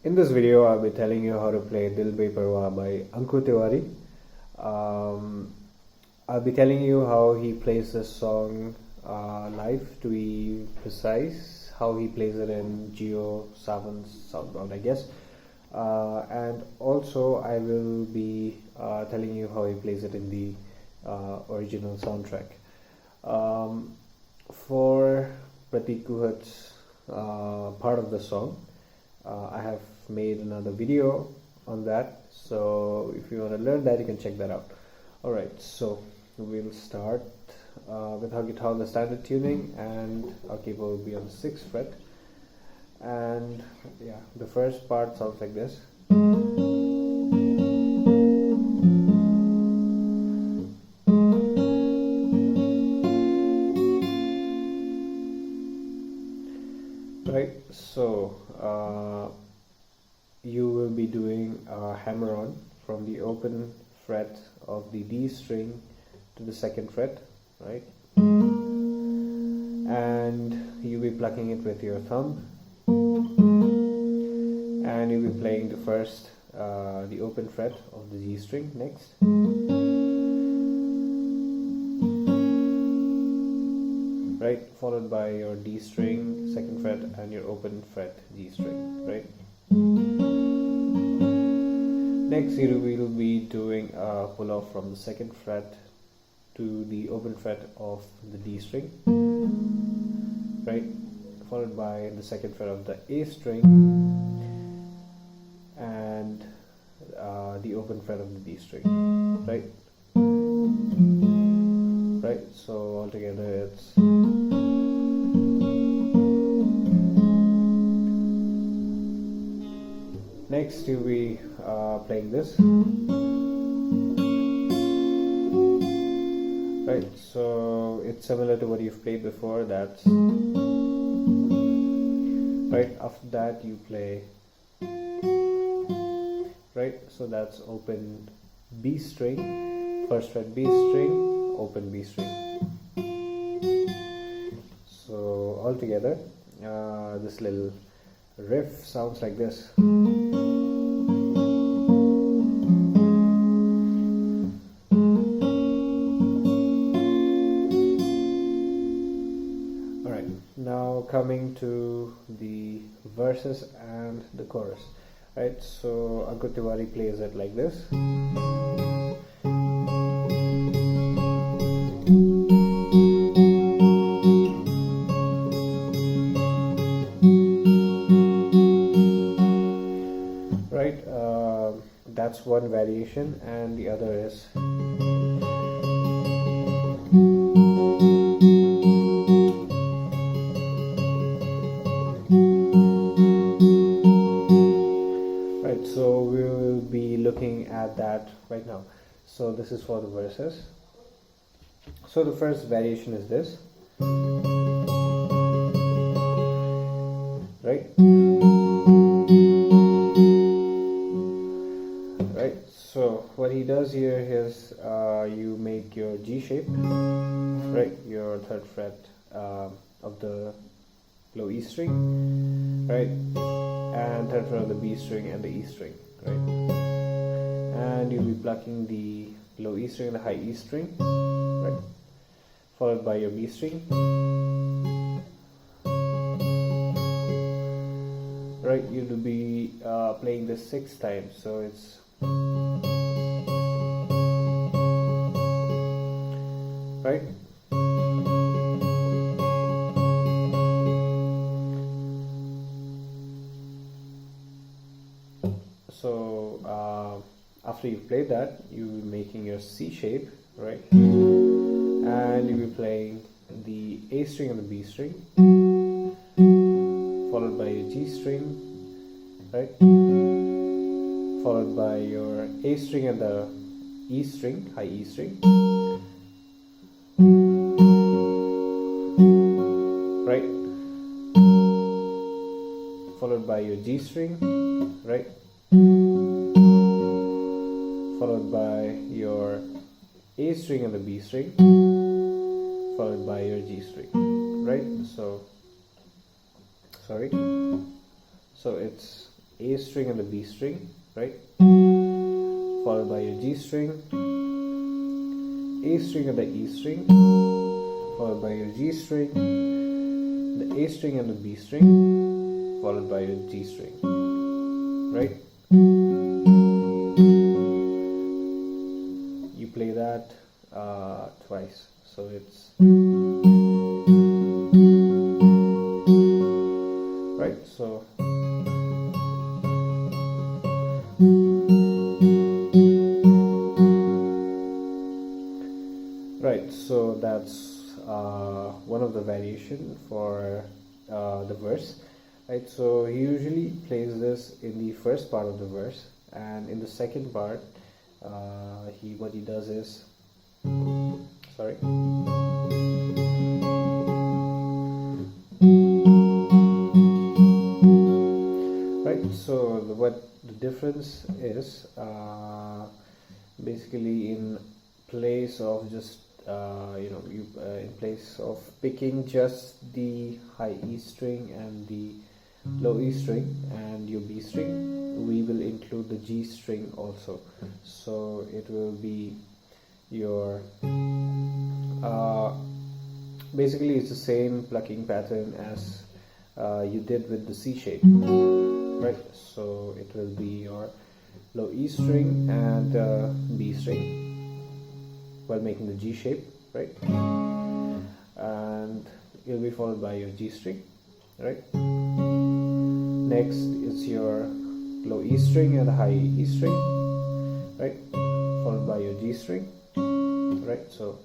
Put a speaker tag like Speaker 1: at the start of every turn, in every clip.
Speaker 1: In this video, I'll be telling you how to play Beparvah by Ankur Tewari. I'll be telling you how he plays this song live, to be precise, how he plays it in Geo 7 Southbound, I guess. And also, I will be telling you how he plays it in the original soundtrack. For Pratik Kuhat's part of the song, I have made another video on that, so if you want to learn that, you can check that out. Alright, so we'll start with our guitar on the standard tuning, and our keyboard will be on the 6th fret. And yeah, the first part sounds like this. Right, so you will be doing a hammer on from the open fret of the D string to the 2nd fret, right? And you'll be plucking it with your thumb, and you'll be playing the first, the open fret of the G string next. Right, followed by your D string, 2nd fret, and your open fret G string, right? Next, you will be doing a pull off from the 2nd fret to the open fret of the D string, right? Followed by the 2nd fret of the A string and the open fret of the D string, right? Right, so altogether it's next you'll be playing this, right? So it's similar to what you've played before. That's right. After that you play, right? So that's open B string, 1st fret B string, open B string. So altogether, this little riff sounds like this. Alright, now coming to the verses and the chorus. Right, so Ankur Tewari plays it like this. That's one variation, and the other is right, so we will be looking at that right now. So this is for the verses. So the first variation is this, right? So what he does here is you make your G shape, right, your 3rd fret of the low E string, right, and 3rd fret of the B string and the E string, right, and you'll be plucking the low E string and the high E string, right, followed by your B string, right. You'll be playing this 6 times, so it's right. So after you've played that, you'll be making your C shape, right? And you'll be playing the A string and the B string, followed by your G string, right? followed by your A string and the E string, high E string, right, followed by your G string, right, followed by your A string and the B string, followed by your G string, right? So it's A string and the B string, right, followed by your G string, A string and the E string, followed by your G string, the A string and the B string, followed by your G string, right? You play that twice, so it's right. So right, so that's one of the variation for the verse, right? So he usually plays this in the first part of the verse, and in the second part what he does is right, so what the difference is, basically in place of just in place of picking just the high E string and the low E string and your B string, we will include the G string also. So it will be your basically it's the same plucking pattern as you did with the C shape, right? So it will be your low E string and B string while making the G shape, right? And it will be followed by your G string, right? Next is your low E string and high E string, right? Followed by your G string, right? So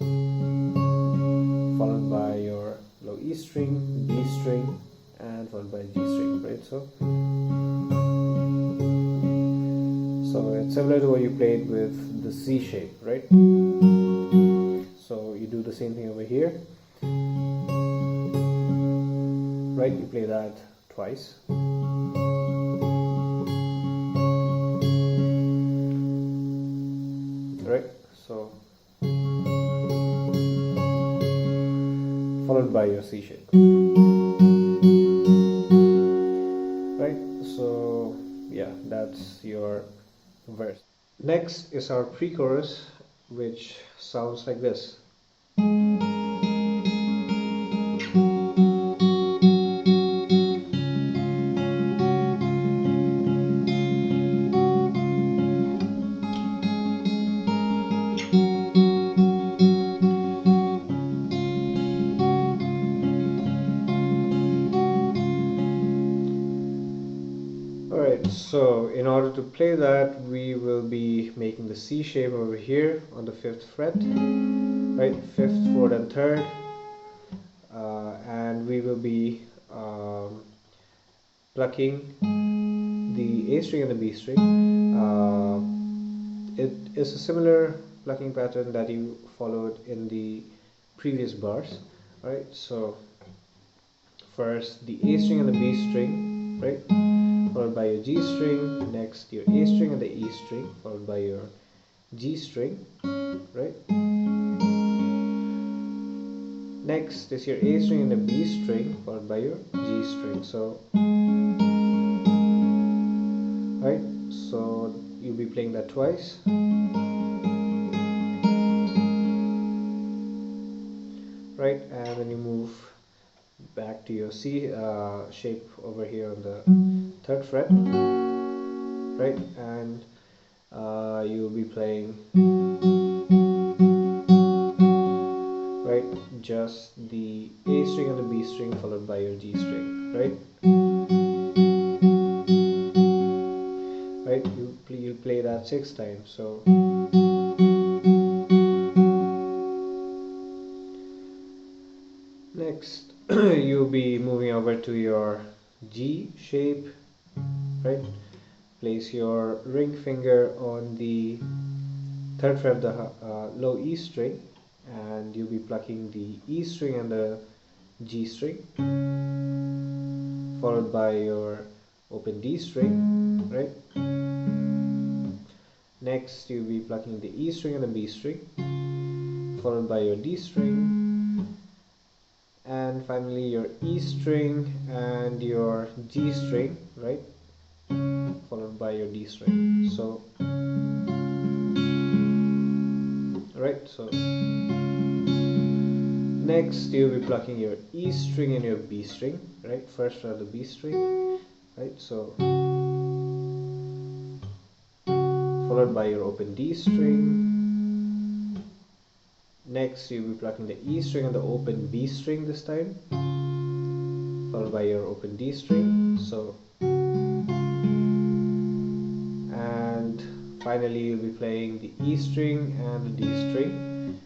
Speaker 1: followed by your low E string, B string, and followed by G string, right? So it's similar to what you played with the C shape, right? So you do the same thing over here, right? You play that twice, right? So followed by your C shape, right? So yeah, that's your verse. Next is our pre-chorus, which sounds like this. Alright, so in order to play that, we will be making the C shape over here on the 5th fret, right? 5th, 4th and 3rd, and we will be plucking the A string and the B string. It is a similar plucking pattern that you followed in the previous bars, right? So first the A string and the B string, right, followed by your G string, next your A string and the E string, followed by your G string, right? Next is your A string and the B string, followed by your G string. So right, so you'll be playing that twice, right? And then you move back to your C shape over here on the 3rd fret, right? And you'll be playing, right, just the A string and the B string followed by your G string, right? Right, you'll play that 6 times. So next you'll be moving over to your G shape, right? place your ring finger on the third fret of the low E string, and you'll be plucking the E string and the G string, followed by your open D string, right? Next you'll be plucking the E string and the B string, followed by your D string, and finally your E string and your G string, right? Followed by your D string. So next you'll be plucking your E string and your B string, right? First fret of the B string, right? So followed by your open D string. Next you'll be plucking the E string and the open B string this time, followed by your open D string. So, and finally you'll be playing the E string and the D string,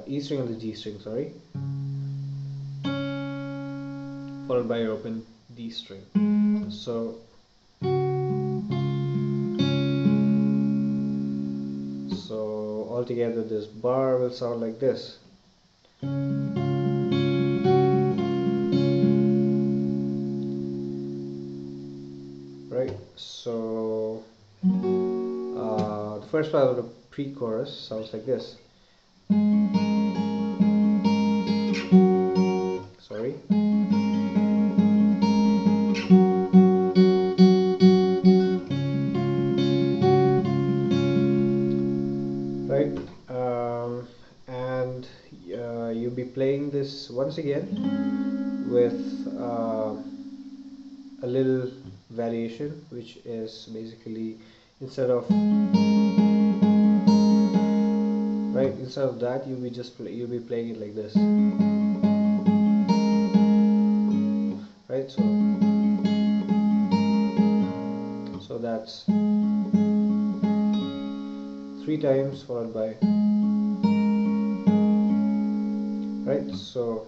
Speaker 1: E string and the G string, sorry, followed by your open D string. So altogether this bar will sound like this. Right, so the first part of the pre-chorus sounds like this. Sorry. Right, and you'll be playing this once again with a little variation, which is basically instead of that you'll be playing it like this, right? So that's 3 times followed by, right? So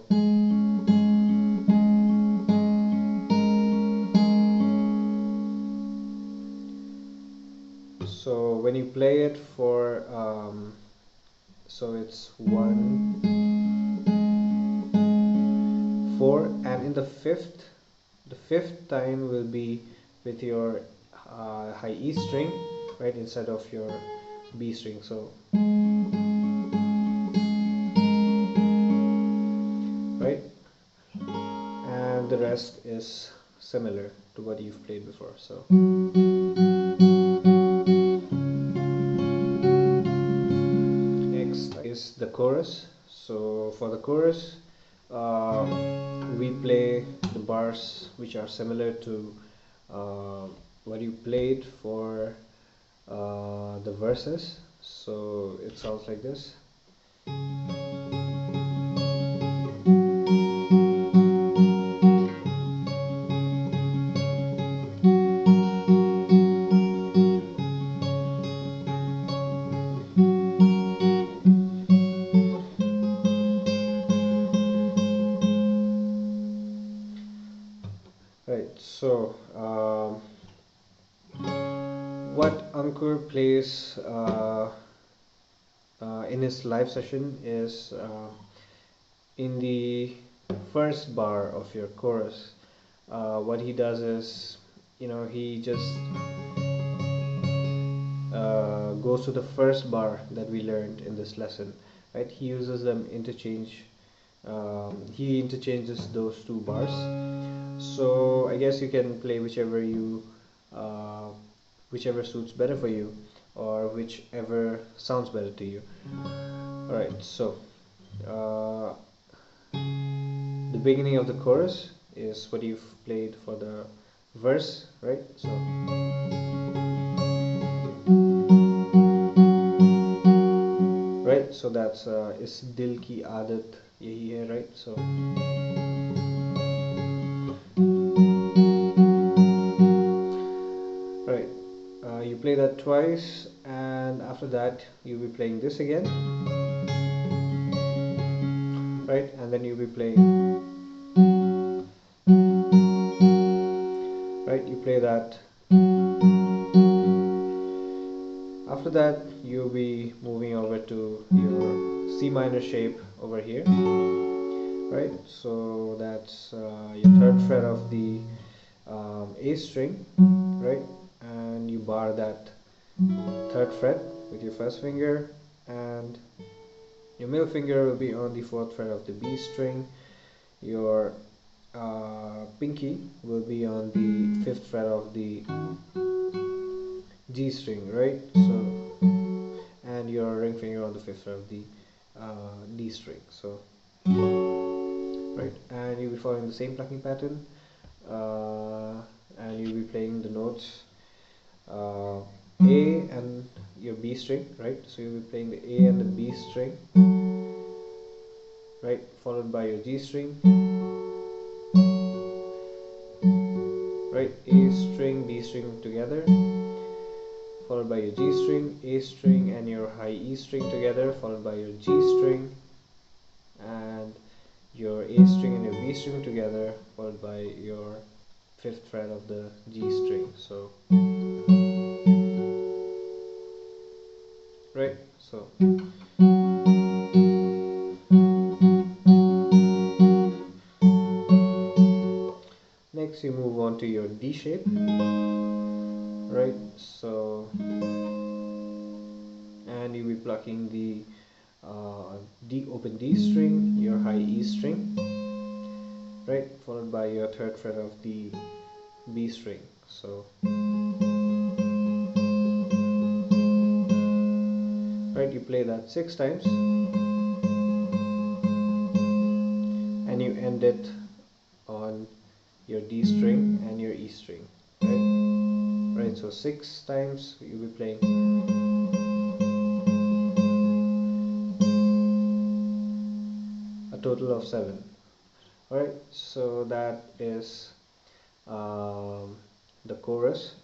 Speaker 1: when you play it for so it's 1, 4, and in the fifth time will be with your high E string, right, instead of your B string. So right, and the rest is similar to what you've played before. So next is the chorus. So for the chorus we play the bars which are similar to what you played for the verses. So it sounds like this. Right, so what Ankur plays in his live session is in the first bar of your chorus. What he does is, he just goes to the first bar that we learned in this lesson, right? He uses them he interchanges those 2 bars. So I guess you can play whichever suits better for you, or whichever sounds better to you. Alright, so the beginning of the chorus is what you've played for the verse, right? So right, so that's is dil ki aadat yahi hai, right? So right, you play that twice, and after that you'll be playing this again, right? And then you'll be playing, right? You play that After that, you'll be moving over to your C minor shape over here, right? So that's your third fret of the A string, right? And you bar that third fret with your first finger, and your middle finger will be on the fourth fret of the B string. Your pinky will be on the fifth fret of the G string, right? So, and your ring finger on the fifth fret of the D string. So, right, and you'll be following the same plucking pattern, and you'll be playing the notes A and your B string, right? So you'll be playing the A and the B string, right, followed by your G string, right, A string, B string together, followed by your G string, A string and your high E string together, followed by your G string and your A string and your B string together, followed by your fifth fret of the G string. So, right, so next you move on to your D shape, right? So, and you'll be plucking the D open D string, your high E string, right, followed by your third fret of the B string. So, right, you play that 6 times, and you end it on your D string and your E string, right? Right, so 6 times you'll be playing a total of 7. Alright, so that is the chorus,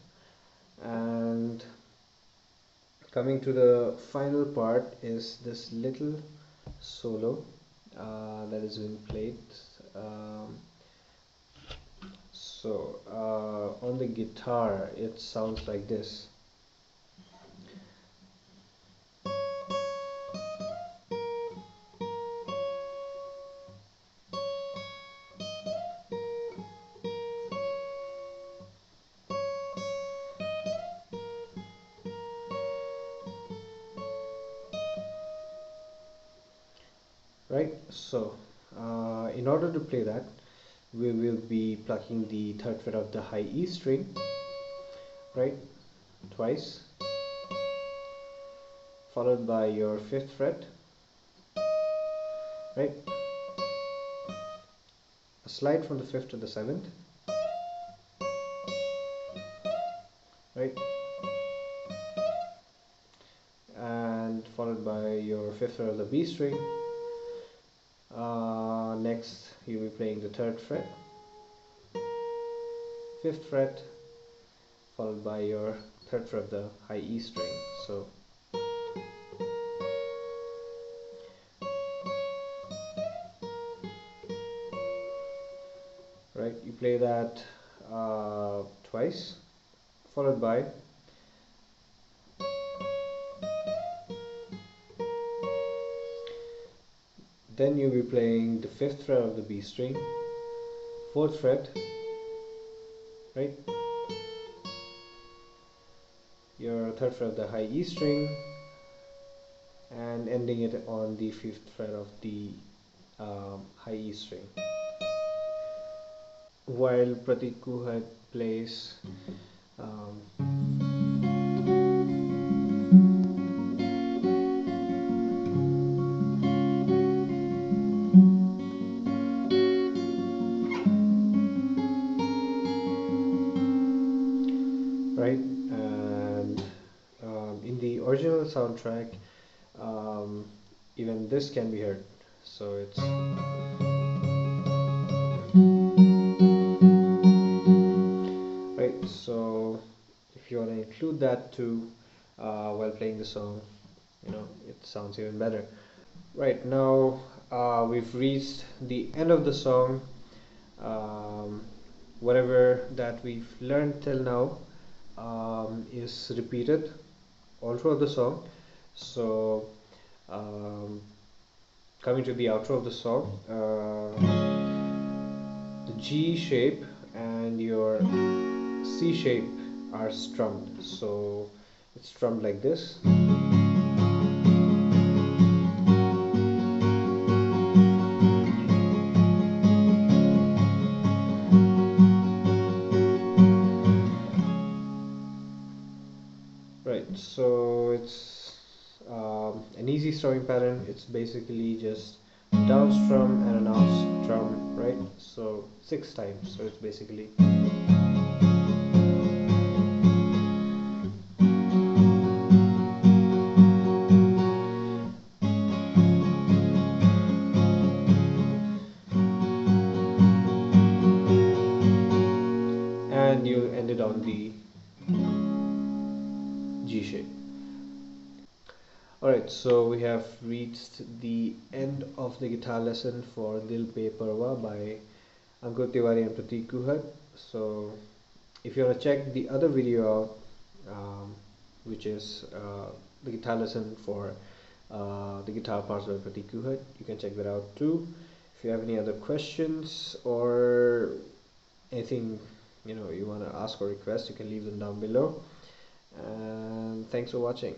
Speaker 1: and coming to the final part is this little solo that is being played. On the guitar it sounds like this. Right, so in order to play that, we will be plucking the third fret of the high E string, right, twice, followed by your fifth fret, right, a slide from the fifth to the seventh, right, and followed by your fifth fret of the B string. Next you'll be playing the third fret, fifth fret, followed by your third fret of the high E string. So, right, you play that twice, followed by then you'll be playing the fifth fret of the B string, fourth fret, right, your third fret of the high E string, and ending it on the fifth fret of the high E string, while Pratik Kuhat plays right, and in the original soundtrack even this can be heard, so it's right. So if you want to include that too while playing the song, it sounds even better. Right, now we've reached the end of the song. Whatever that we've learned till now is repeated, outro of the song. So coming to the outro of the song, the G shape and your C shape are strummed. So it's strummed like this. Right, so it's an easy strumming pattern. It's basically just a down strum and an off strum, right? So 6 times. So it's basically. And you end it on the G shape. Alright, so we have reached the end of the guitar lesson for Beparvah by Ankur Tewari and Pratik. So if you want to check the other video out, which is the guitar lesson for the guitar parts by Pratik, you can check that out too. If you have any other questions or anything you want to ask or request, you can leave them down below. And thanks for watching.